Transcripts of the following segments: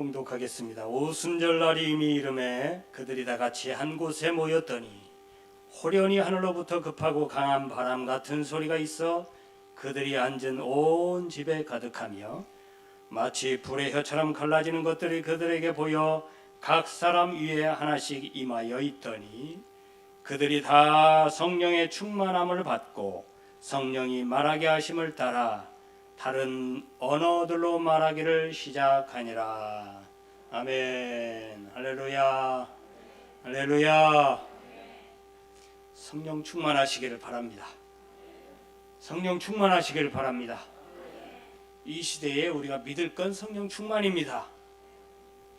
봉독하겠습니다. 오순절날이 이미 이름에 그들이 다 같이 한 곳에 모였더니 호련히 하늘로부터 급하고 강한 바람 같은 소리가 있어 그들이 앉은 온 집에 가득하며 마치 불의 혀처럼 갈라지는 것들이 그들에게 보여 각 사람 위에 하나씩 임하여 있더니 그들이 다 성령의 충만함을 받고 성령이 말하게 하심을 따라 다른 언어들로 말하기를 시작하니라. 아멘. 할렐루야. 할렐루야. 성령 충만하시기를 바랍니다. 성령 충만하시기를 바랍니다. 이 시대에 우리가 믿을 건 성령 충만입니다.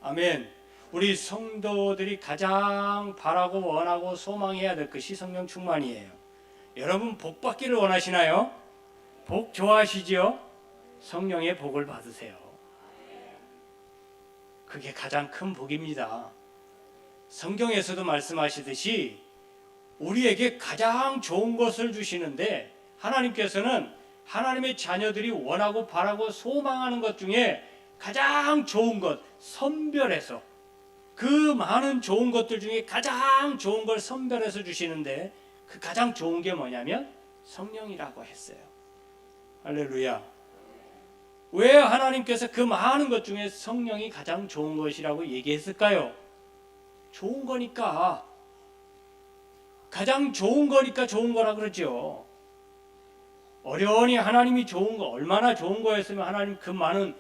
아멘. 우리 성도들이 가장 바라고 원하고 소망해야 될 것이 성령 충만이에요. 여러분 복 받기를 원하시나요? 복 좋아하시지요? 성령의 복을 받으세요. 그게 가장 큰 복입니다. 성경에서도 말씀하시듯이 우리에게 가장 좋은 것을 주시는데 하나님께서는 하나님의 자녀들이 원하고 바라고 소망하는 것 중에 가장 좋은 것 선별해서 그 많은 좋은 것들 중에 가장 좋은 걸 선별해서 주시는데 그 가장 좋은 게 뭐냐면 성령이라고 했어요. 할렐루야. 왜 하나님께서 그 많은 것 중에 성령이 가장 좋은 것이라고 얘기했을까요? 좋은 거니까. 가장 좋은 거니까 좋은 거라 그러죠. 어련히 하나님이 좋은 거, 얼마나 좋은 거였으면 하나님 그 많은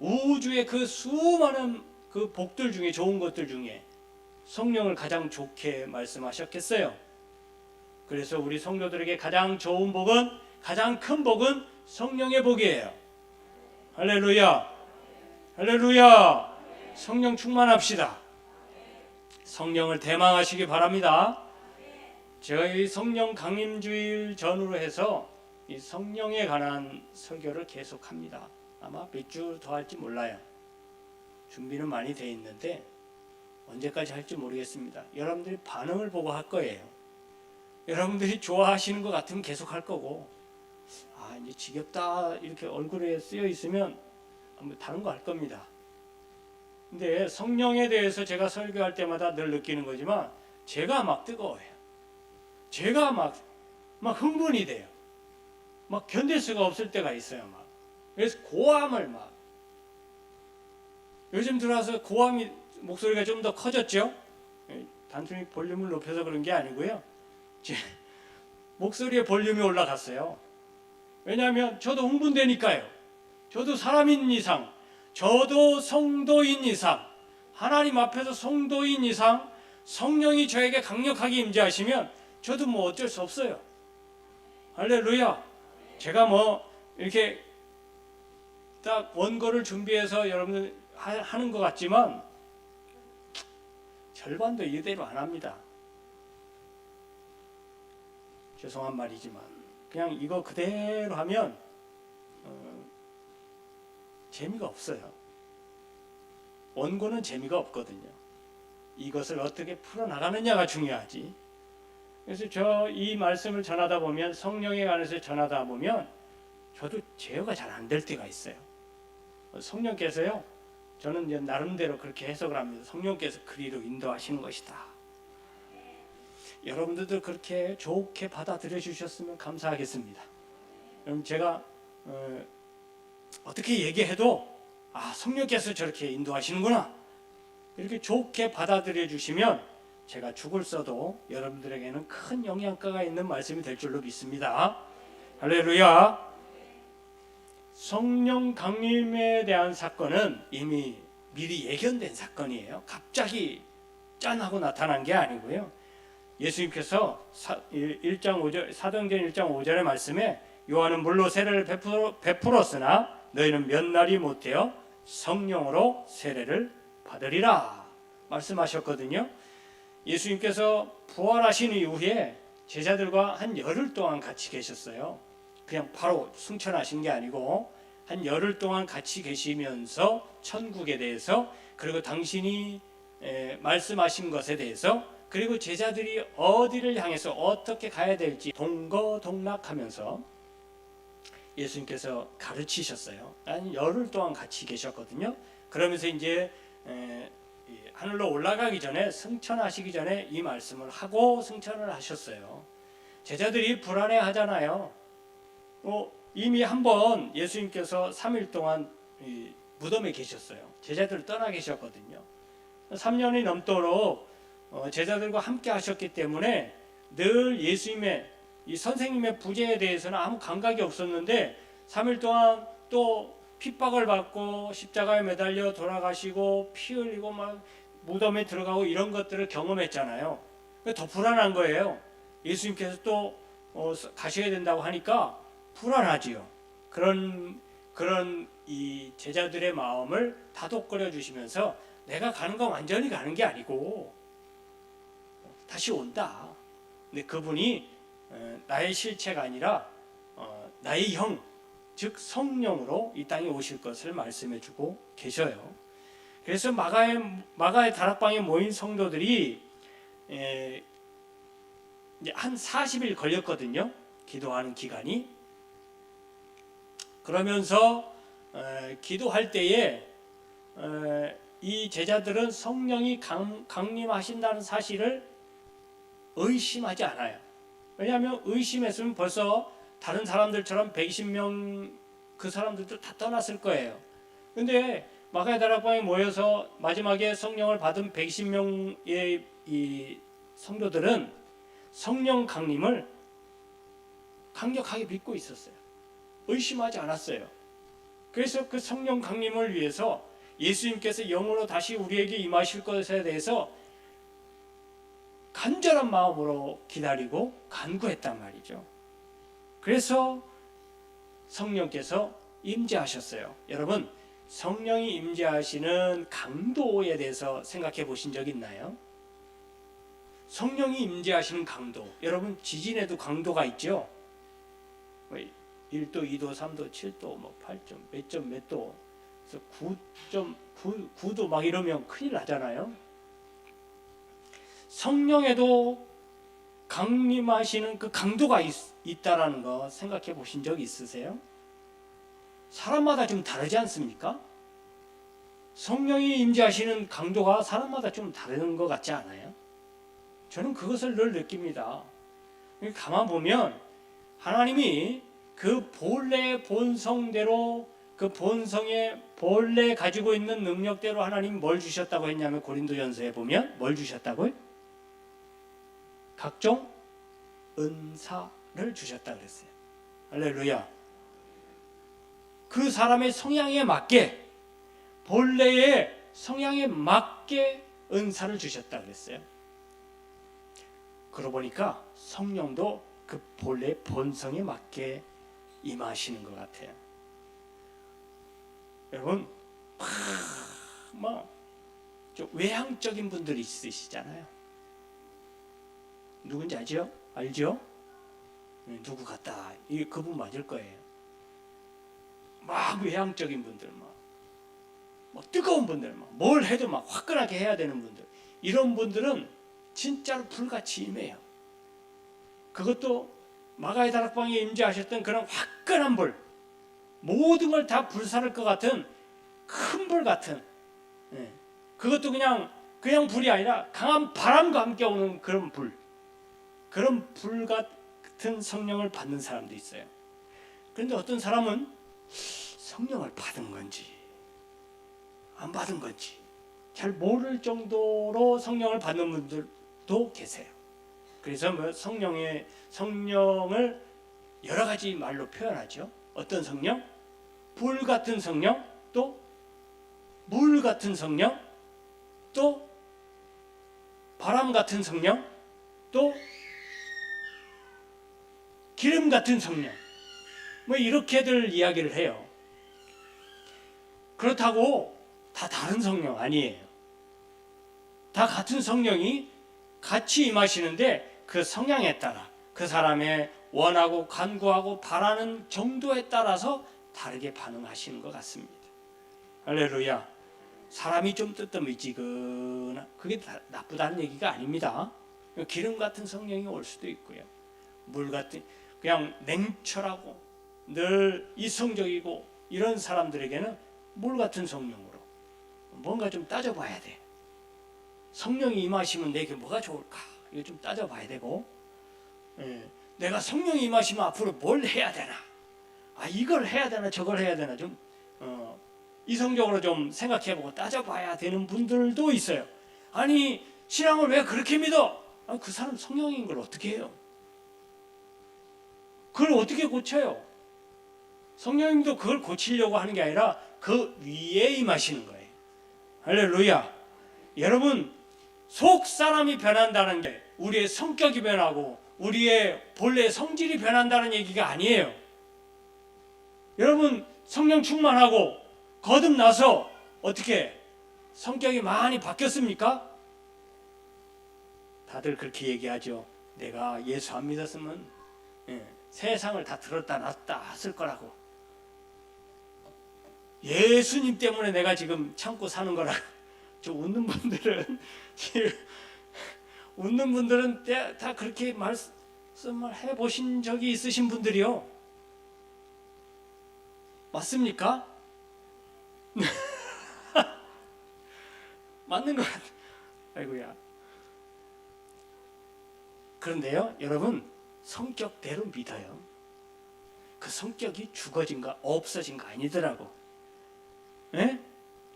우주의 그 수많은 그 복들 중에 좋은 것들 중에 성령을 가장 좋게 말씀하셨겠어요. 그래서 우리 성도들에게 가장 좋은 복은, 가장 큰 복은 성령의 복이에요. 할렐루야. 할렐루야. 성령 충만합시다. 성령을 대망하시기 바랍니다. 제가 이 성령 강림주일 전후로 해서 이 성령에 관한 설교를 계속합니다. 아마 몇 주 더 할지 몰라요. 준비는 많이 돼 있는데 언제까지 할지 모르겠습니다. 여러분들이 반응을 보고 할 거예요. 여러분들이 좋아하시는 것 같으면 계속 할 거고, 아 이제 지겹다 이렇게 얼굴에 쓰여 있으면 다른 거 할 겁니다. 근데 성령에 대해서 제가 설교할 때마다 늘 느끼는 거지만 제가 막 뜨거워요. 제가 막 흥분이 돼요. 막 견딜 수가 없을 때가 있어요. 막 그래서 고함을 막, 요즘 들어와서 고함이 목소리가 좀 더 커졌죠. 단순히 볼륨을 높여서 그런 게 아니고요. 제 목소리의 볼륨이 올라갔어요. 왜냐하면 저도 흥분되니까요. 저도 사람인 이상, 저도 성도인 이상, 하나님 앞에서 성도인 이상 성령이 저에게 강력하게 임재하시면 저도 뭐 어쩔 수 없어요. 할렐루야. 제가 뭐 이렇게 딱 원고를 준비해서 여러분들 하는 것 같지만 절반도 이대로 안 합니다. 죄송한 말이지만 그냥 이거 그대로 하면 재미가 없어요. 원고는 재미가 없거든요. 이것을 어떻게 풀어나가느냐가 중요하지. 그래서 저 이 말씀을 전하다 보면, 성령에 관해서 전하다 보면 저도 제어가 잘 안 될 때가 있어요. 성령께서요, 저는 이제 나름대로 그렇게 해석을 합니다. 성령께서 그리로 인도하시는 것이다. 여러분들도 그렇게 좋게 받아들여 주셨으면 감사하겠습니다. 그럼 제가 어떻게 얘기해도 아 성령께서 저렇게 인도하시는구나 이렇게 좋게 받아들여 주시면 제가 죽을 써도 여러분들에게는 큰 영향가가 있는 말씀이 될 줄로 믿습니다. 할렐루야. 성령 강림에 대한 사건은 이미 미리 예견된 사건이에요. 갑자기 짠 하고 나타난 게 아니고요. 예수님께서 사도행전 1장 5절의 말씀에 요한은 물로 세례를 베풀었으나 너희는 몇 날이 못되어 성령으로 세례를 받으리라 말씀하셨거든요. 예수님께서 부활하신 이후에 제자들과 한 열흘 동안 같이 계셨어요. 그냥 바로 승천하신 게 아니고 한 열흘 동안 같이 계시면서 천국에 대해서, 그리고 당신이 말씀하신 것에 대해서, 그리고 제자들이 어디를 향해서 어떻게 가야 될지 동거동락하면서 예수님께서 가르치셨어요. 한 열흘 동안 같이 계셨거든요. 그러면서 이제 하늘로 올라가기 전에 승천하시기 전에 이 말씀을 하고 승천을 하셨어요. 제자들이 불안해하잖아요. 이미 한번 예수님께서 3일 동안 무덤에 계셨어요. 제자들 떠나 계셨거든요. 3년이 넘도록 제자들과 함께 하셨기 때문에 늘 예수님의 이 선생님의 부재에 대해서는 아무 감각이 없었는데 3일 동안 또 핍박을 받고 십자가에 매달려 돌아가시고 피 흘리고 막 무덤에 들어가고 이런 것들을 경험했잖아요. 더 불안한 거예요. 예수님께서 또 가셔야 된다고 하니까 불안하지요. 그런 이 제자들의 마음을 다독거려 주시면서 내가 가는 건 완전히 가는 게 아니고 다시 온다. 근데 그분이 나의 실체가 아니라 나의 형, 즉 성령으로 이 땅에 오실 것을 말씀해주고 계셔요. 그래서 마가의 다락방에 모인 성도들이 이제 한 40일 걸렸거든요. 기도하는 기간이. 그러면서 기도할 때에 이 제자들은 성령이 강림하신다는 사실을 의심하지 않아요. 왜냐하면 의심했으면 벌써 다른 사람들처럼 120명 그 사람들도 다 떠났을 거예요. 근데 마가의 다락방에 모여서 마지막에 성령을 받은 120명의 이 성도들은 성령 강림을 강력하게 믿고 있었어요. 의심하지 않았어요. 그래서 그 성령 강림을 위해서 예수님께서 영으로 다시 우리에게 임하실 것에 대해서 간절한 마음으로 기다리고 간구했단 말이죠. 그래서 성령께서 임재하셨어요. 여러분, 성령이 임재하시는 강도에 대해서 생각해 보신 적 있나요? 성령이 임재하시는 강도. 여러분, 지진에도 강도가 있죠? 1도, 2도, 3도, 7도, 8점, 몇 도, 그래서 9.9도 막 이러면 큰일 나잖아요. 성령에도 강림하시는 그 강도가 있다라는 거 생각해 보신 적 있으세요? 사람마다 좀 다르지 않습니까? 성령이 임재하시는 강도가 사람마다 좀 다른 것 같지 않아요? 저는 그것을 늘 느낍니다. 가만 보면 하나님이 그 본래의 본성대로 그 본성의 본래 가지고 있는 능력대로 하나님 뭘 주셨다고 했냐면 고린도전서에 보면 뭘 주셨다고요? 각종 은사를 주셨다 그랬어요. 할렐루야. 그 사람의 성향에 맞게 본래의 성향에 맞게 은사를 주셨다 그랬어요. 그러고 보니까 성령도 그 본래의 본성에 맞게 임하시는 것 같아요. 여러분, 좀 외향적인 분들이 있으시잖아요. 누군지 알죠? 알죠? 누구 같다. 그분 맞을 거예요. 막 외향적인 분들, 막 뜨거운 분들, 뭘 해도 막 화끈하게 해야 되는 분들, 이런 분들은 진짜로 불같이 임해요. 그것도 마가의 다락방에 임재하셨던 그런 화끈한 불, 모든 걸 다 불사를 것 같은 큰 불 같은, 그것도 그냥 불이 아니라 강한 바람과 함께 오는 그런 불, 그런 불 같은 성령을 받는 사람도 있어요. 그런데 어떤 사람은 성령을 받은 건지 안 받은 건지 잘 모를 정도로 성령을 받는 분들도 계세요. 그래서 성령을 여러 가지 말로 표현하죠. 어떤 성령? 불 같은 성령, 또 물 같은 성령, 또 바람 같은 성령, 또 기름 같은 성령, 이렇게들 이야기를 해요. 그렇다고 다 다른 성령 아니에요. 다 같은 성령이 같이 임하시는데 그 성향에 따라 그 사람의 원하고 간구하고 바라는 정도에 따라서 다르게 반응하시는 것 같습니다. 할렐루야. 사람이 좀 뜨뜻미지근한 그게 나쁘다는 얘기가 아닙니다. 기름 같은 성령이 올 수도 있고요. 물 같은 그냥 냉철하고 늘 이성적이고 이런 사람들에게는 물 같은 성령으로 뭔가 좀 따져봐야 돼. 성령이 임하시면 내게 뭐가 좋을까? 이거 좀 따져봐야 되고, 내가 성령이 임하시면 앞으로 뭘 해야 되나? 이걸 해야 되나 저걸 해야 되나 좀 이성적으로 좀 생각해보고 따져봐야 되는 분들도 있어요. 아니 신앙을 왜 그렇게 믿어? 그 사람 성령인 걸 어떻게 해요? 그걸 어떻게 고쳐요? 성령님도 그걸 고치려고 하는 게 아니라 그 위에 임하시는 거예요. 할렐루야. 여러분, 속 사람이 변한다는 게 우리의 성격이 변하고 우리의 본래 성질이 변한다는 얘기가 아니에요. 여러분, 성령 충만하고 거듭나서 어떻게 성격이 많이 바뀌었습니까? 다들 그렇게 얘기하죠. 내가 예수 안 믿었으면 세상을 다 들었다 놨다 했을 거라고. 예수님 때문에 내가 지금 참고 사는 거라. 저 웃는 분들은 다 그렇게 말씀을 해보신 적이 있으신 분들이요. 맞습니까? 맞는 것 같아. 아이고야. 그런데요, 여러분, 성격대로 믿어요. 그 성격이 죽어진가 없어진가 아니더라고. 예?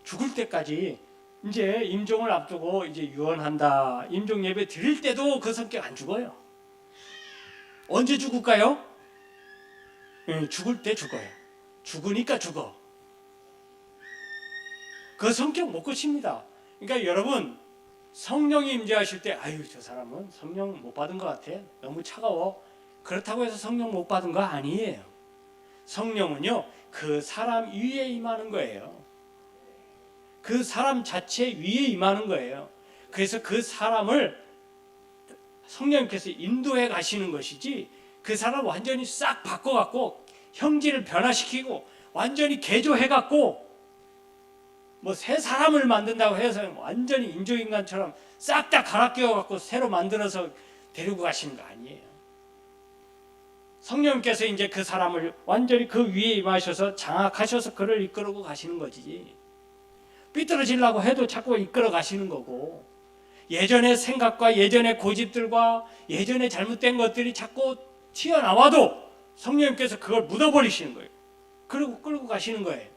죽을 때까지 이제 임종을 앞두고 이제 유언한다. 임종 예배 드릴 때도 그 성격 안 죽어요. 언제 죽을까요? 죽을 때 죽어요. 죽으니까 죽어. 그 성격 못 고칩니다. 그러니까 여러분, 성령이 임재하실 때 아유 저 사람은 성령 못 받은 것 같아. 너무 차가워. 그렇다고 해서 성령 못 받은 거 아니에요. 성령은요 그 사람 위에 임하는 거예요. 그 사람 자체 위에 임하는 거예요. 그래서 그 사람을 성령님께서 인도해 가시는 것이지 그 사람 완전히 싹 바꿔갖고 형질을 변화시키고 완전히 개조해갖고 뭐 새 사람을 만든다고 해서 완전히 인조인간처럼 싹 다 갈아 끼워갖고 새로 만들어서 데리고 가시는 거 아니에요. 성령님께서 이제 그 사람을 완전히 그 위에 임하셔서 장악하셔서 그를 이끌고 가시는 거지. 삐뚤어지려고 해도 자꾸 이끌어 가시는 거고, 예전의 생각과 예전의 고집들과 예전의 잘못된 것들이 자꾸 튀어나와도 성령님께서 그걸 묻어버리시는 거예요. 그리고 끌고 가시는 거예요.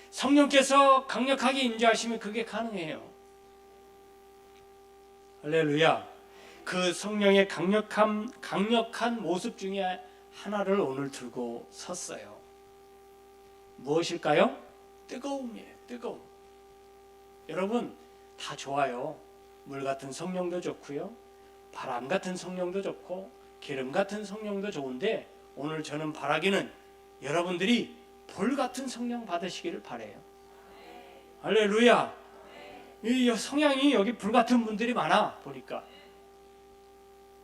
성령께서 강력하게 임재하시면 그게 가능해요. 할렐루야. 그 성령의 강력한 모습 중에 하나를 오늘 들고 섰어요. 무엇일까요? 뜨거움이에요. 뜨거움. 여러분 다 좋아요. 물 같은 성령도 좋고요, 바람 같은 성령도 좋고 기름 같은 성령도 좋은데 오늘 저는 바라기는 여러분들이 불 같은 성령 받으시기를 바래요. 할렐루야. 이 성향이 여기 불 같은 분들이 많아 보니까.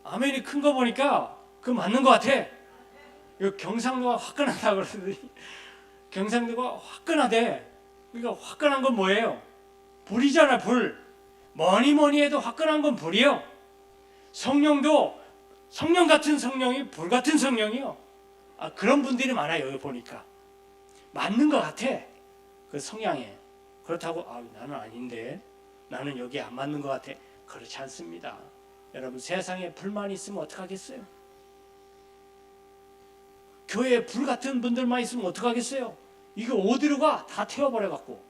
아멘이 큰 거 보니까 그 맞는 것 같아. 경상도가 화끈하다 그러더니 경상도가 화끈하대. 그러니까 화끈한 건 뭐예요? 불이잖아. 불. 뭐니 해도 화끈한 건 불이요. 성령도 성령 같은 성령이 불 같은 성령이요. 그런 분들이 많아요. 여기 보니까 맞는 것 같아. 그 성향에. 그렇다고 나는 아닌데, 나는 여기 안 맞는 것 같아. 그렇지 않습니다. 여러분, 세상에 불만 있으면 어떡하겠어요? 교회에 불 같은 분들만 있으면 어떡하겠어요? 이거 어디로 가? 다 태워버려갖고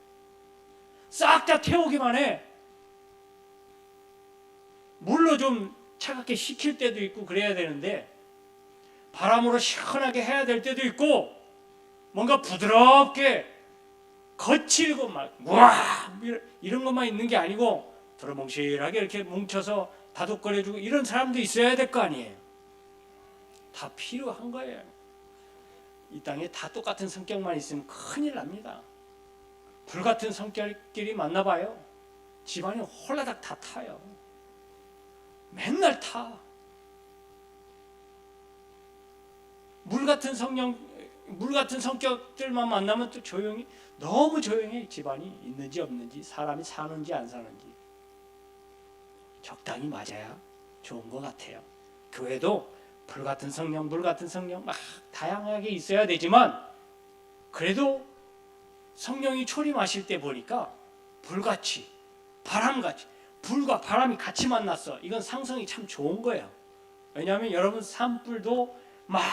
싹 다 태우기만 해. 물로 좀 차갑게 식힐 때도 있고 그래야 되는데, 바람으로 시원하게 해야 될 때도 있고, 뭔가 부드럽게 거칠고 막 우와 이런 것만 있는 게 아니고 드러뭉실하게 이렇게 뭉쳐서 다독거려주고 이런 사람도 있어야 될 거 아니에요. 다 필요한 거예요. 이 땅에 다 똑같은 성격만 있으면 큰일 납니다. 불같은 성격끼리 만나봐요. 집안이 홀라닥 다 타요. 맨날 타. 물 같은 성격들만 만나면 또 조용히, 너무 조용해. 집안이 있는지 없는지, 사람이 사는지 안 사는지. 적당히 맞아야 좋은 것 같아요. 교회도 불 같은 성령, 물 같은 성령 막 다양하게 있어야 되지만, 그래도 성령이 초림하실 때 보니까 불같이, 바람같이, 불과 바람이 같이 만났어. 이건 상성이 참 좋은 거예요. 왜냐하면 여러분 산불도 막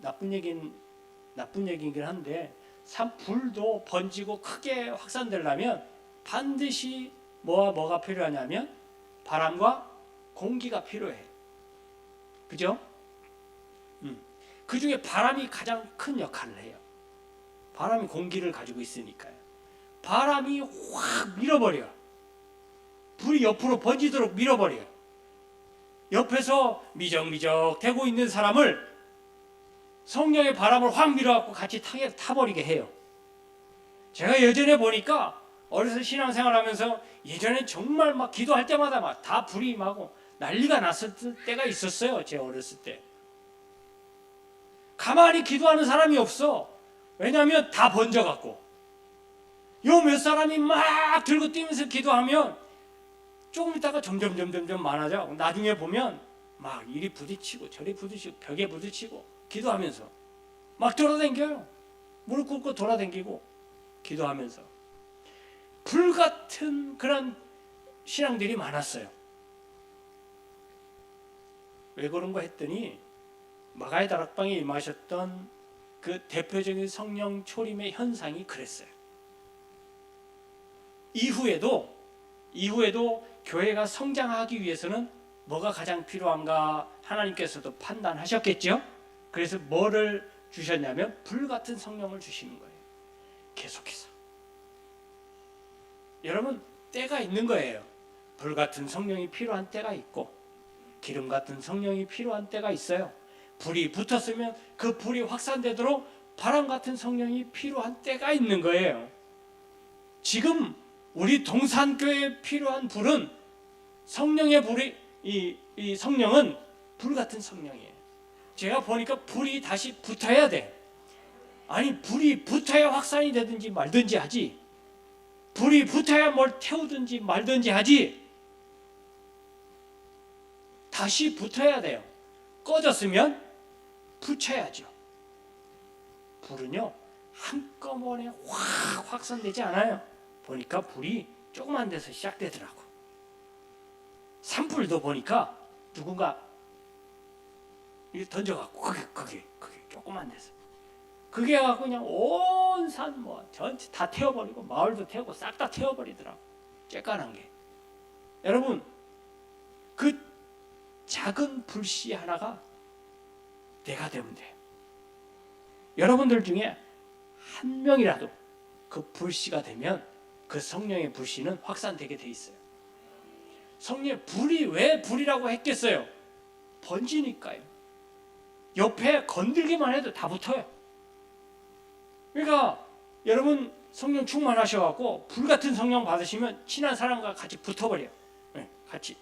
나쁜 얘기긴 한데 산불도 번지고 크게 확산되려면 반드시 뭐가 필요하냐면 바람과 공기가 필요해. 그죠? 그 중에 바람이 가장 큰 역할을 해요. 바람이 공기를 가지고 있으니까요. 바람이 확 밀어버려. 불이 옆으로 번지도록 밀어버려요. 옆에서 미적미적 대고 있는 사람을 성령의 바람을 확 밀어갖고 같이 타버리게 해요. 제가 예전에 보니까 어려서 신앙생활하면서 예전에 정말 막 기도할 때마다 막 다 불이 임하고 난리가 났을 때가 있었어요. 제 어렸을 때. 가만히 기도하는 사람이 없어. 왜냐하면 다 번져갖고. 요 몇 사람이 막 들고 뛰면서 기도하면 조금 있다가 점점 많아져. 나중에 보면 막 이리 부딪히고 저리 부딪히고 벽에 부딪히고 기도하면서 막 돌아다녀요. 무릎 꿇고 돌아다니고 기도하면서 불같은 그런 신앙들이 많았어요. 왜 그런가 했더니 마가의 다락방에 임하셨던 그 대표적인 성령 초림의 현상이 그랬어요. 이후에도 교회가 성장하기 위해서는 뭐가 가장 필요한가 하나님께서도 판단하셨겠죠. 그래서 뭐를 주셨냐면 불같은 성령을 주시는 거예요. 계속해서. 여러분 때가 있는 거예요. 불같은 성령이 필요한 때가 있고 기름 같은 성령이 필요한 때가 있어요. 불이 붙었으면 그 불이 확산되도록 바람 같은 성령이 필요한 때가 있는 거예요. 지금 우리 동산교회에 필요한 불은 성령의 불이 이 성령은 불 같은 성령이에요. 제가 보니까 불이 다시 붙어야 돼. 아니 불이 붙어야 확산이 되든지 말든지 하지. 불이 붙어야 뭘 태우든지 말든지 하지. 다시 붙어야 돼요. 꺼졌으면 붙여야죠. 불은요 한꺼번에 확 확산되지 않아요. 보니까 불이 조그만 데서 시작되더라고. 산불도 보니까 누군가 던져갖고 그게 조그만 데서 그게 갖고 그냥 온 산 뭐 전체 다 태워버리고 마을도 태우고 싹 다 태워버리더라고. 쬐깐한 게. 여러분 그 작은 불씨 하나가 내가 되면 돼. 여러분들 중에 한 명이라도 그 불씨가 되면 그 성령의 불씨는 확산되게 돼 있어요. 성령의 불이 왜 불이라고 했겠어요? 번지니까요. 옆에 건들기만 해도 다 붙어요. 그러니까 여러분 성령 충만하셔갖고 불 같은 성령 받으시면 친한 사람과 같이 붙어버려요. 네, 같이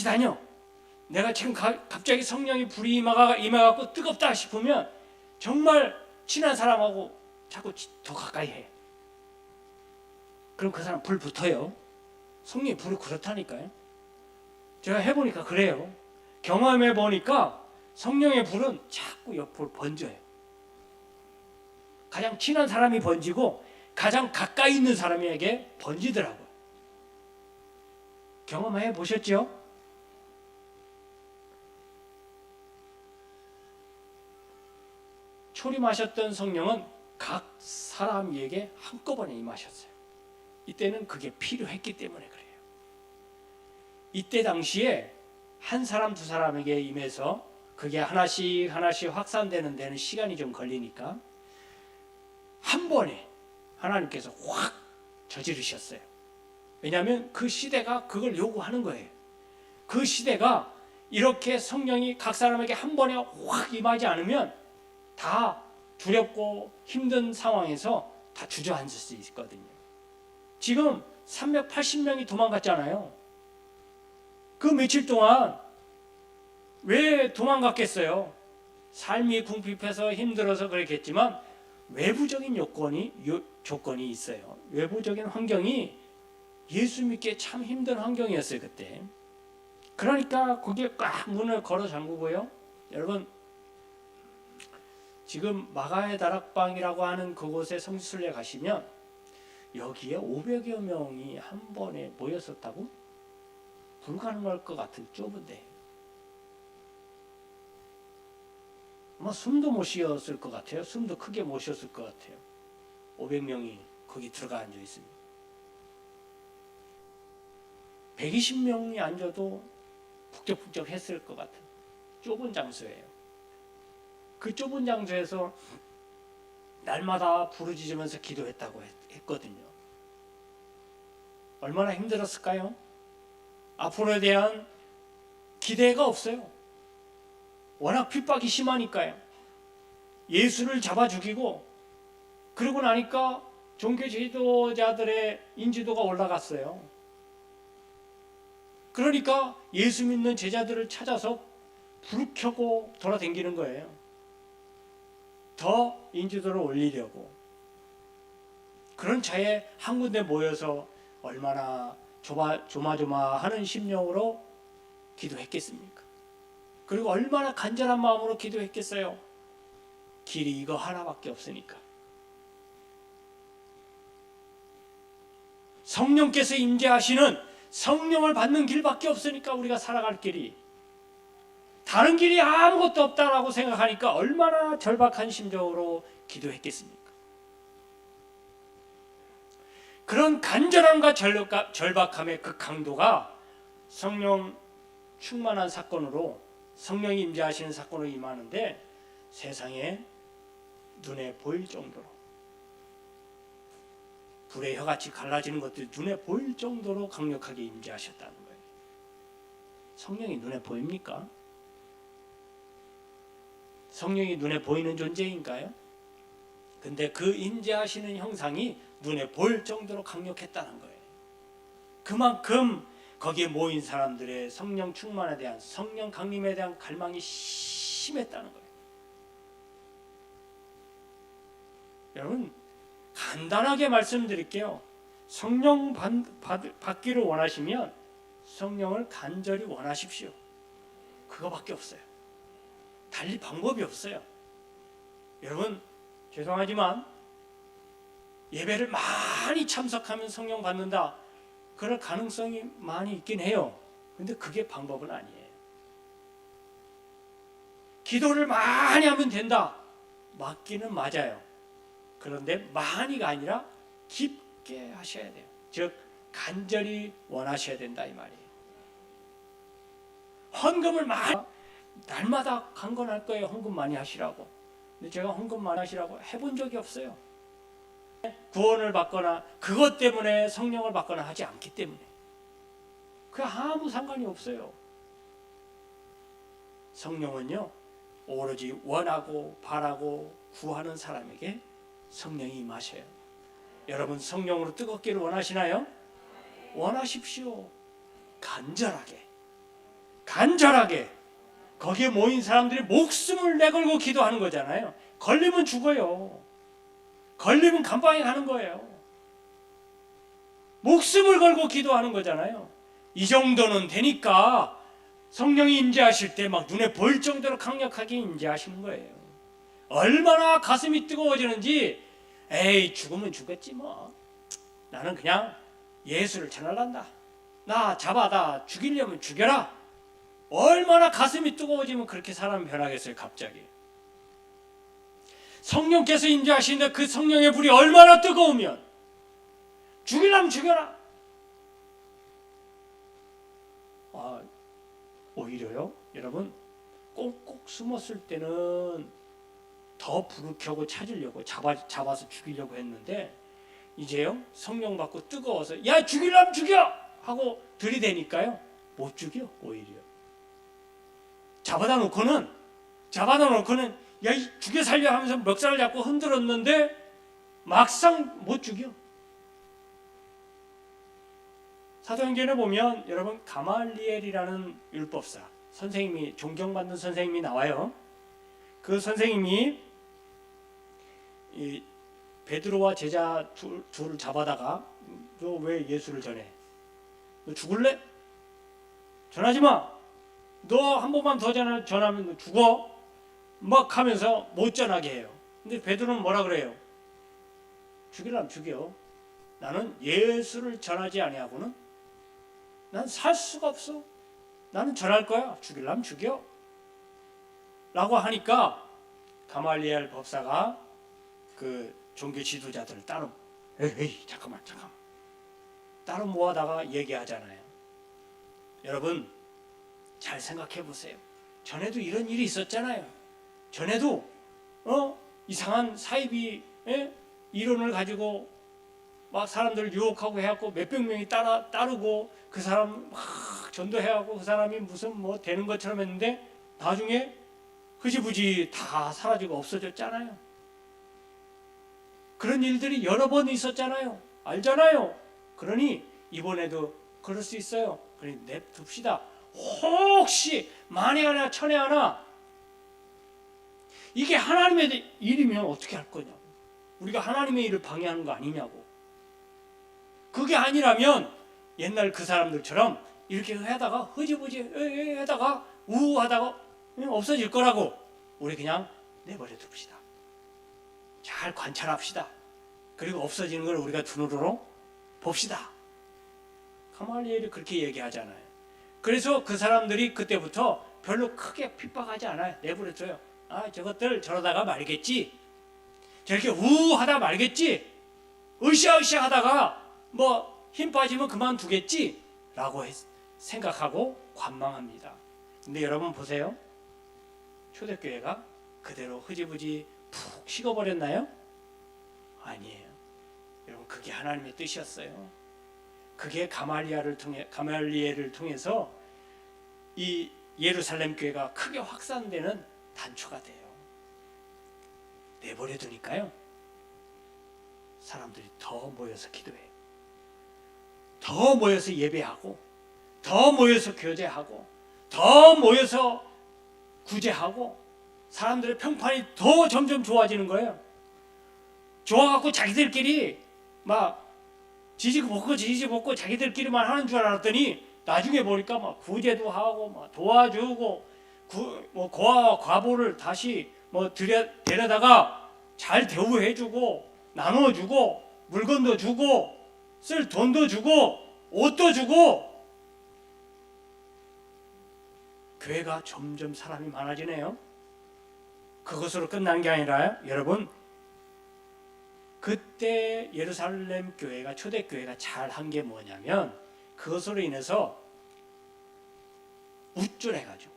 다녀. 내가 지금 갑자기 성령이 불이 임해갖고 뜨겁다 싶으면 정말 친한 사람하고 자꾸 더 가까이 해. 그럼 그 사람 불 붙어요. 성령의 불이 그렇다니까요. 제가 해보니까 그래요. 경험해보니까 성령의 불은 자꾸 옆으로 번져요. 가장 친한 사람이 번지고 가장 가까이 있는 사람에게 번지더라고요. 경험해 보셨죠? 초림하셨던 성령은 각 사람에게 한꺼번에 임하셨어요. 이때는 그게 필요했기 때문에 그래요. 이때 당시에 한 사람 두 사람에게 임해서 그게 하나씩 확산되는 데는 시간이 좀 걸리니까 한 번에 하나님께서 확 저지르셨어요. 왜냐하면 그 시대가 그걸 요구하는 거예요. 그 시대가 이렇게 성령이 각 사람에게 한 번에 확 임하지 않으면 다 두렵고 힘든 상황에서 다 주저앉을 수 있거든요. 지금 380명이 도망갔잖아요. 그 며칠 동안 왜 도망갔겠어요? 삶이 궁핍해서 힘들어서 그랬겠지만 외부적인 조건이 있어요. 외부적인 환경이 예수 믿기에 참 힘든 환경이었어요 그때. 그러니까 그게 꽉 문을 걸어 잠그고요. 여러분 지금 마가의 다락방이라고 하는 그곳에 성지순례 가시면 여기에 500여 명이 한 번에 모였었다고? 불가능할 것 같은 좁은데 아마 숨도 못 쉬었을 것 같아요. 숨도 크게 못 쉬었을 것 같아요. 500명이 거기 들어가 앉아 있습니다. 120명이 앉아도 북적북적 했을 것 같은 좁은 장소예요. 그 좁은 장소에서 날마다 부르짖으면서 기도했다고 했거든요. 얼마나 힘들었을까요? 앞으로에 대한 기대가 없어요. 워낙 핍박이 심하니까요. 예수를 잡아 죽이고 그러고 나니까 종교 지도자들의 인지도가 올라갔어요. 그러니까 예수 믿는 제자들을 찾아서 불 켜고 돌아다니는 거예요. 더 인지도를 올리려고. 그런 차에 한 군데 모여서 얼마나 조마조마하는 심령으로 기도했겠습니까? 그리고 얼마나 간절한 마음으로 기도했겠어요? 길이 이거 하나밖에 없으니까. 성령께서 임재하시는 성령을 받는 길밖에 없으니까 우리가 살아갈 길이. 다른 길이 아무것도 없다라고 생각하니까 얼마나 절박한 심정으로 기도했겠습니까? 그런 간절함과 절박함의 그 강도가 성령 충만한 사건으로 성령이 임재하시는 사건으로 임하는데 세상에 눈에 보일 정도로 불의 혀같이 갈라지는 것들이 눈에 보일 정도로 강력하게 임재하셨다는 거예요. 성령이 눈에 보입니까? 성령이 눈에 보이는 존재인가요? 근데 그 임재하시는 형상이 눈에 보일 정도로 강력했다는 거예요. 그만큼 거기에 모인 사람들의 성령 충만에 대한, 성령 강림에 대한 갈망이 심했다는 거예요. 여러분, 간단하게 말씀드릴게요. 성령 받기를 원하시면 성령을 간절히 원하십시오. 그거밖에 없어요. 달리 방법이 없어요. 여러분, 죄송하지만 예배를 많이 참석하면 성령 받는다, 그럴 가능성이 많이 있긴 해요. 근데 그게 방법은 아니에요. 기도를 많이 하면 된다, 맞기는 맞아요. 그런데 많이가 아니라 깊게 하셔야 돼요. 즉 간절히 원하셔야 된다 이 말이에요. 헌금을 많이, 날마다 강건할 거예요. 헌금 많이 하시라고. 근데 제가 헌금 많이 하시라고 해본 적이 없어요. 구원을 받거나 그것 때문에 성령을 받거나 하지 않기 때문에 그 아무 상관이 없어요. 성령은요, 오로지 원하고 바라고 구하는 사람에게 성령이 임하셔요. 여러분, 성령으로 뜨겁기를 원하시나요? 원하십시오. 간절하게. 거기에 모인 사람들이 목숨을 내걸고 기도하는 거잖아요. 걸리면 죽어요. 걸리면 감방에 가는 거예요. 목숨을 걸고 기도하는 거잖아요. 이 정도는 되니까 성령이 임재하실 때 막 눈에 보일 정도로 강력하게 임재하시는 거예요. 얼마나 가슴이 뜨거워지는지, 에이 죽으면 죽겠지 뭐, 나는 그냥 예수를 전하란다, 나 잡아다 죽이려면 죽여라, 얼마나 가슴이 뜨거워지면 그렇게 사람이 변하겠어요. 갑자기 성령께서 임재하시는데 그 성령의 불이 얼마나 뜨거우면 죽이려면 죽여라. 오히려요, 여러분, 꼭꼭 숨었을 때는 더 불을 켜고 찾으려고 잡아서 죽이려고 했는데, 이제요 성령 받고 뜨거워서 야 죽이려면 죽여 하고 들이대니까요 못 죽여. 오히려 잡아다 놓고는 야 죽여 살려 하면서 멱살을 잡고 흔들었는데 막상 못 죽여. 사도행전에 보면 여러분, 가말리엘이라는 율법사 선생님이, 존경받는 선생님이 나와요. 그 선생님이 이 베드로와 제자 둘을 잡아다가 너 왜 예수를 전해? 너 죽을래? 전하지 마. 너 한 번만 더 전하면 너 죽어. 막 하면서 못 전하게 해요. 근데 베드로는 뭐라 그래요? 죽이려면 죽여. 나는 예수를 전하지 아니하고는 난 살 수가 없어. 나는 전할 거야. 죽이려면 죽여. 라고 하니까 가말리엘 법사가 그 종교 지도자들을 따로 에이 잠깐만 따로 모아다가 얘기하잖아요. 여러분 잘 생각해 보세요. 전에도 이런 일이 있었잖아요. 전에도 이상한 사이비 이론을 가지고 막 사람들을 유혹하고 해갖고 몇백 명이 따르고 그 사람 막 전도해갖고 그 사람이 무슨 뭐 되는 것처럼 했는데 나중에 흐지부지 다 사라지고 없어졌잖아요. 그런 일들이 여러 번 있었잖아요. 알잖아요. 그러니 이번에도 그럴 수 있어요. 그러니 냅둡시다. 혹시 만에 하나 천에 하나 이게 하나님의 일이면 어떻게 할 거냐고. 우리가 하나님의 일을 방해하는 거 아니냐고. 그게 아니라면 옛날 그 사람들처럼 이렇게 하다가 흐지부지 하다가 우하다가 없어질 거라고. 우리 그냥 내버려 둡시다. 잘 관찰합시다. 그리고 없어지는 걸 우리가 눈으로 봅시다. 가말리엘이 그렇게 얘기하잖아요. 그래서 그 사람들이 그때부터 별로 크게 핍박하지 않아요. 내버려 둬요. 저것들 저러다가 말겠지. 저렇게 우하다 말겠지. 으쌰으쌰 하다가 뭐 힘 빠지면 그만두겠지 라고 생각하고 관망합니다. 근데 여러분 보세요. 초대교회가 그대로 흐지부지 푹 식어버렸나요? 아니에요. 여러분 그게 하나님의 뜻이었어요. 그게 가말리엘을 통해서 이 예루살렘 교회가 크게 확산되는 단초가 돼요. 내버려 두니까요. 사람들이 더 모여서 기도해요. 더 모여서 예배하고 더 모여서 교제하고 더 모여서 구제하고 사람들의 평판이 더 점점 좋아지는 거예요. 좋아갖고 자기들끼리 막 지지고 자기들끼리만 하는 줄 알았더니 나중에 보니까 막 구제도 하고 막 도와주고 뭐 고아와 과부를 다시 뭐 데려다가 잘 대우해주고 나눠주고 물건도 주고 쓸 돈도 주고 옷도 주고 교회가 점점 사람이 많아지네요. 그것으로 끝난 게 아니라 여러분 그때 예루살렘 교회가 초대교회가 잘한 게 뭐냐면 그것으로 인해서 우쭐해가지고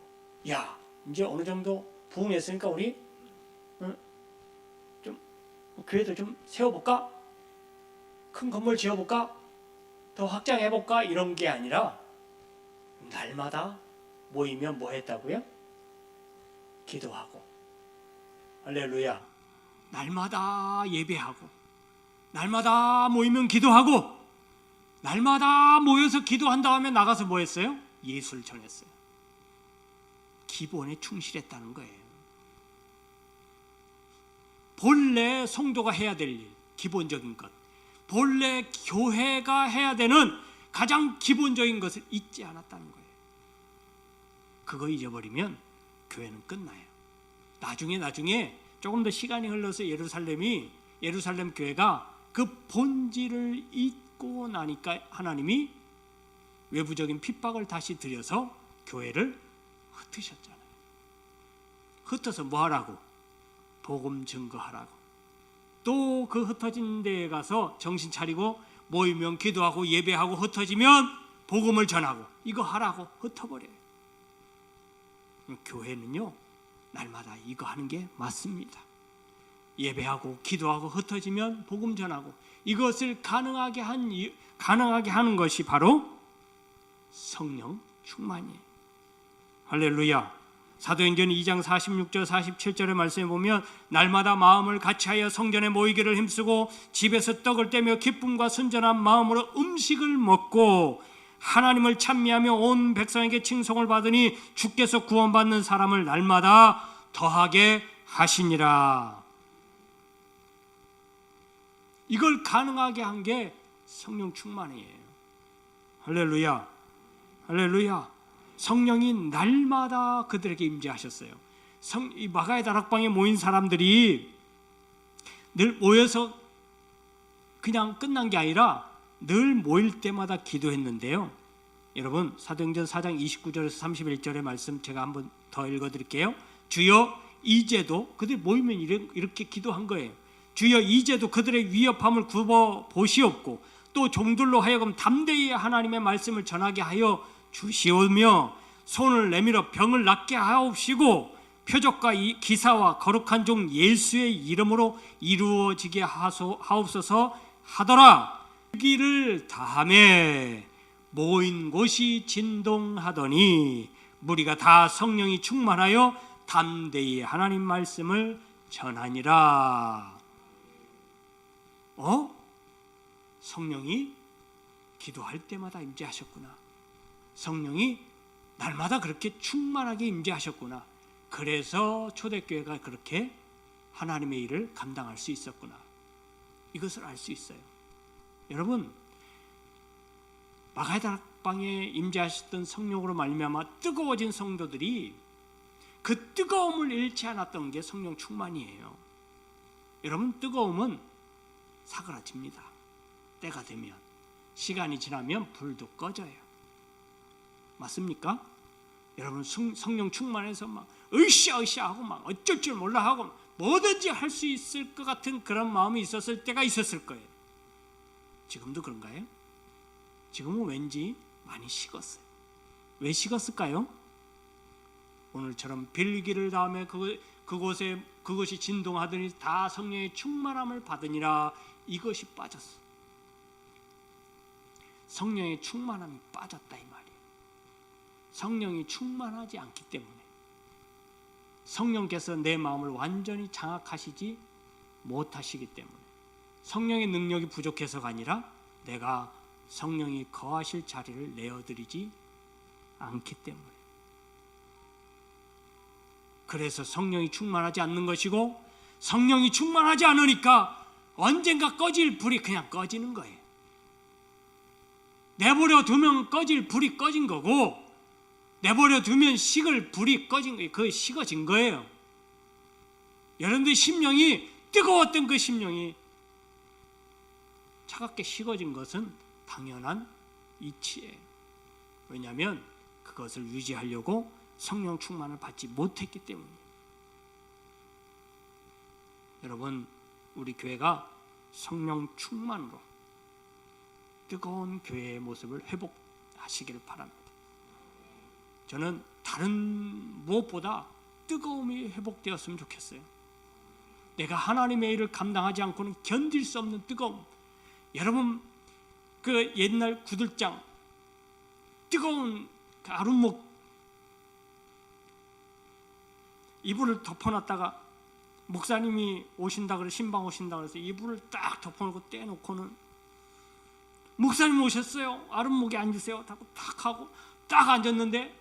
야 이제 어느 정도 부흥했으니까 우리 좀 교회도 좀 세워볼까? 큰 건물 지어볼까? 더 확장해볼까? 이런 게 아니라 날마다 모이면 뭐 했다고요? 기도하고 할렐루야. 날마다 예배하고 날마다 모이면 기도하고 날마다 모여서 기도한 다음에 나가서 뭐 했어요? 예수를 전했어요. 기본에 충실했다는 거예요. 본래 성도가 해야 될 일, 기본적인 것, 본래 교회가 해야 되는 가장 기본적인 것을 잊지 않았다는 거예요. 그거 잊어버리면 교회는 끝나요. 나중에 조금 더 시간이 흘러서 예루살렘 교회가 그 본질을 잊고 나니까 하나님이 외부적인 핍박을 다시 들여서 교회를 흩으셨잖아요. 흩어서 뭐 하라고? 복음 증거하라고. 또 그 흩어진 데에 가서 정신 차리고 모이면 기도하고 예배하고 흩어지면 복음을 전하고 이거 하라고 흩어버려요. 교회는요 날마다 이거 하는 게 맞습니다. 예배하고 기도하고 흩어지면 복음 전하고 이것을 가능하게 하는 것이 바로 성령 충만이에요. 할렐루야. 사도행전 2장 46절 47절의 말씀에 보면 날마다 마음을 같이하여 성전에 모이기를 힘쓰고 집에서 떡을 떼며 기쁨과 순전한 마음으로 음식을 먹고 하나님을 찬미하며 온 백성에게 칭송을 받으니 주께서 구원받는 사람을 날마다 더하게 하시니라. 이걸 가능하게 한 게 성령 충만이에요. 할렐루야. 할렐루야. 성령이 날마다 그들에게 임재하셨어요. 이 마가의 다락방에 모인 사람들이 늘 모여서 그냥 끝난 게 아니라 늘 모일 때마다 기도했는데요. 여러분 사도행전 4장 29절에서 31절의 말씀 제가 한번 더 읽어드릴게요. 주여 이제도 그들 모이면 이렇게 기도한 거예요. 주여 이제도 그들의 위협함을 굽어 보시옵고 또 종들로 하여금 담대히 하나님의 말씀을 전하게 하여 주시오며 손을 내밀어 병을 낫게 하옵시고 표적과 기사와 거룩한 종 예수의 이름으로 이루어지게 하옵소서 하더라. 기를 다하매 모인 곳이 진동하더니 무리가 다 성령이 충만하여 담대히 하나님 말씀을 전하니라. 성령이 기도할 때마다 임재하셨구나. 성령이 날마다 그렇게 충만하게 임재하셨구나. 그래서 초대교회가 그렇게 하나님의 일을 감당할 수 있었구나. 이것을 알 수 있어요. 여러분, 마가다락방에 임재하셨던 성령으로 말미암아 뜨거워진 성도들이 그 뜨거움을 잃지 않았던 게 성령 충만이에요. 여러분, 뜨거움은 사그라집니다. 때가 되면, 시간이 지나면 불도 꺼져요. 맞습니까? 여러분, 성령 충만해서 막 으쌰으쌰 하고 막 어쩔 줄 몰라 하고 뭐든지 할 수 있을 것 같은 그런 마음이 있었을 때가 있었을 거예요. 지금도 그런가요? 지금은 왠지 많이 식었어요. 왜 식었을까요? 오늘처럼 빌기를 다음에 그것이 진동하더니 다 성령의 충만함을 받으니라. 이것이 빠졌어. 성령의 충만함이 빠졌다 이 말이에요. 성령이 충만하지 않기 때문에, 성령께서 내 마음을 완전히 장악하시지 못하시기 때문에, 성령의 능력이 부족해서가 아니라 내가 성령이 거하실 자리를 내어드리지 않기 때문에, 그래서 성령이 충만하지 않는 것이고, 성령이 충만하지 않으니까 언젠가 꺼질 불이 그냥 꺼지는 거예요. 내버려 두면 꺼질 불이 꺼진 거고, 내버려 두면 식을 불이 꺼진 거예요. 그게 식어진 거예요. 여러분들 심령이 뜨거웠던 그 심령이 차갑게 식어진 것은 당연한 이치예요. 왜냐하면 그것을 유지하려고 성령 충만을 받지 못했기 때문이에요. 여러분, 우리 교회가 성령 충만으로 뜨거운 교회의 모습을 회복하시기를 바랍니다. 저는 다른 무엇보다 뜨거움이 회복되었으면 좋겠어요. 내가 하나님의 일을 감당하지 않고는 견딜 수 없는 뜨거움. 여러분, 그 옛날 구들장 뜨거운 그 아랫목 이불을 덮어놨다가 목사님이 오신다 그래, 신방 오신다 그래서 이불을 딱 덮어놓고 떼놓고는 목사님 오셨어요, 아랫목에 앉으세요 하고 딱 하고 딱 앉았는데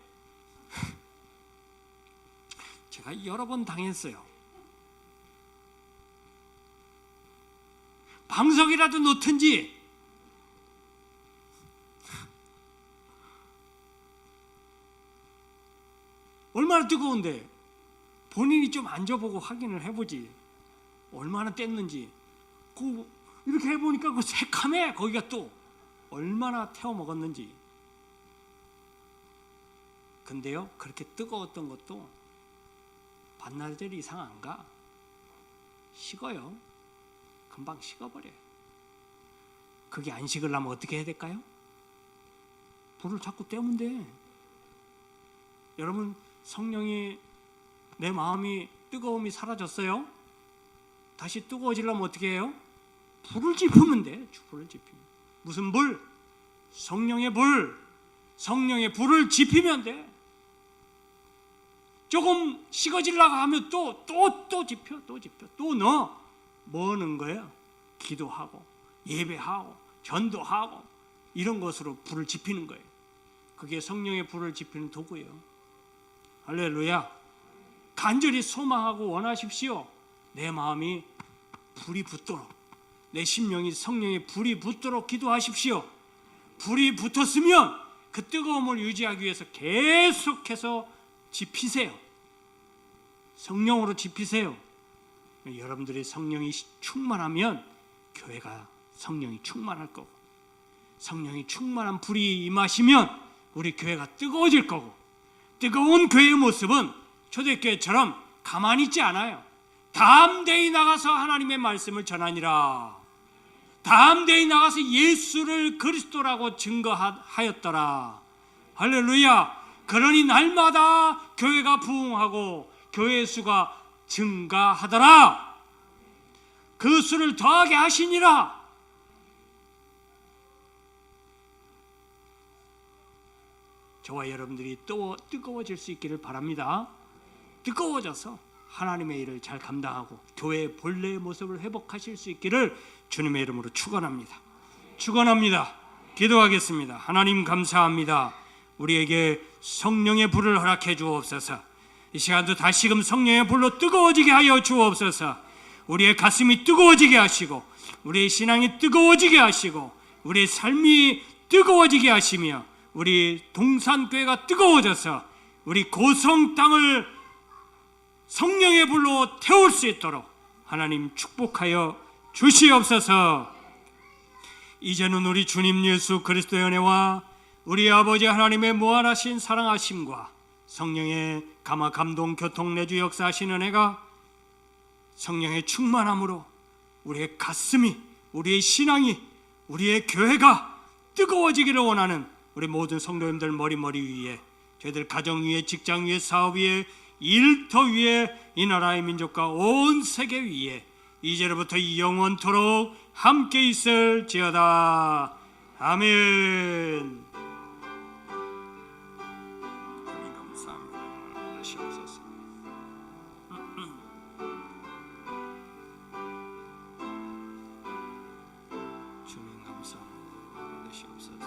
제가 여러 번 당했어요. 방석이라도 놓든지 얼마나 뜨거운데 본인이 좀 앉아보고 확인을 해보지. 얼마나 뗐는지. 이렇게 해보니까 그 새카매. 거기가 또 얼마나 태워 먹었는지. 근데요, 그렇게 뜨거웠던 것도 반나절 이상 안 가. 식어요. 금방 식어버려요. 그게 안 식으려면 어떻게 해야 될까요? 불을 자꾸 떼면 돼. 여러분, 성령이 내 마음이 뜨거움이 사라졌어요? 다시 뜨거워지려면 어떻게 해요? 불을 지피면 돼. 불을 지피면. 무슨 불? 성령의 불. 성령의 불을 지피면 돼. 조금 식어지려고 하면 또 지펴, 또 넣어. 뭐 넣는 거예요? 기도하고 예배하고 전도하고 이런 것으로 불을 지피는 거예요. 그게 성령의 불을 지피는 도구예요. 할렐루야. 간절히 소망하고 원하십시오. 내 마음이 불이 붙도록, 내 심령이 성령의 불이 붙도록 기도하십시오. 불이 붙었으면 그 뜨거움을 유지하기 위해서 계속해서 지피세요. 성령으로 지피세요. 여러분들의 성령이 충만하면 교회가 성령이 충만할 거고, 성령이 충만한 불이 임하시면 우리 교회가 뜨거워질 거고, 뜨거운 교회의 모습은 초대교회처럼 가만히 있지 않아요. 담대히 나가서 하나님의 말씀을 전하니라. 담대히 나가서 예수를 그리스도라고 증거하였더라. 할렐루야. 그러니 날마다 교회가 부흥하고 교회의 수가 증가하더라. 그 수를 더하게 하시니라. 저와 여러분들이 또 뜨거워질 수 있기를 바랍니다. 뜨거워져서 하나님의 일을 잘 감당하고 교회의 본래의 모습을 회복하실 수 있기를 주님의 이름으로 축원합니다. 축원합니다. 기도하겠습니다. 하나님 감사합니다. 우리에게 성령의 불을 허락해 주옵소서. 이 시간도 다시금 성령의 불로 뜨거워지게 하여 주옵소서. 우리의 가슴이 뜨거워지게 하시고, 우리의 신앙이 뜨거워지게 하시고, 우리의 삶이 뜨거워지게 하시며, 우리 동산교회가 뜨거워져서 우리 고성 땅을 성령의 불로 태울 수 있도록 하나님 축복하여 주시옵소서. 이제는 우리 주님 예수 그리스도의 은혜와 우리 아버지 하나님의 무한하신 사랑하심과 성령의 감화 감동 교통 내주 역사하신 은혜가 성령의 충만함으로 우리의 가슴이, 우리의 신앙이, 우리의 교회가 뜨거워지기를 원하는 우리 모든 성도님들 머리 위에, 저희들 가정 위에, 직장 위에, 사업 위에, 일터 위에, 이 나라의 민족과 온 세계 위에 이제로부터 영원토록 함께 있을지어다. 아멘. 감사합니다. 하시옵소서. 주님 감사합니다. 하시옵소서.